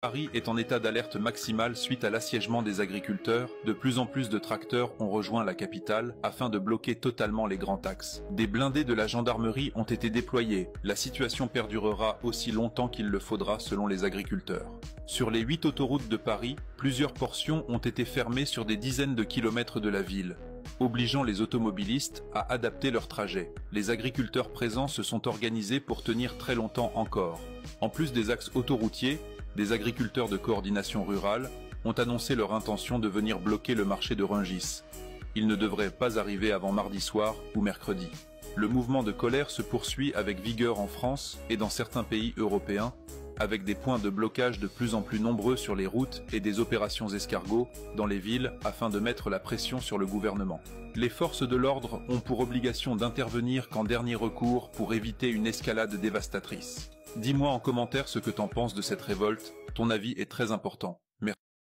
Paris est en état d'alerte maximale suite à l'assiègement des agriculteurs. De plus en plus de tracteurs ont rejoint la capitale afin de bloquer totalement les grands axes. Des blindés de la gendarmerie ont été déployés. La situation perdurera aussi longtemps qu'il le faudra selon les agriculteurs. Sur les 8 autoroutes de Paris, plusieurs portions ont été fermées sur des dizaines de kilomètres de la ville, obligeant les automobilistes à adapter leur trajet. Les agriculteurs présents se sont organisés pour tenir très longtemps encore. En plus des axes autoroutiers, des agriculteurs de coordination rurale ont annoncé leur intention de venir bloquer le marché de Rungis. Ils ne devraient pas arriver avant mardi soir ou mercredi. Le mouvement de colère se poursuit avec vigueur en France et dans certains pays européens, avec des points de blocage de plus en plus nombreux sur les routes et des opérations escargots dans les villes afin de mettre la pression sur le gouvernement. Les forces de l'ordre ont pour obligation d'intervenir qu'en dernier recours pour éviter une escalade dévastatrice. Dis-moi en commentaire ce que t'en penses de cette révolte, ton avis est très important. Merci.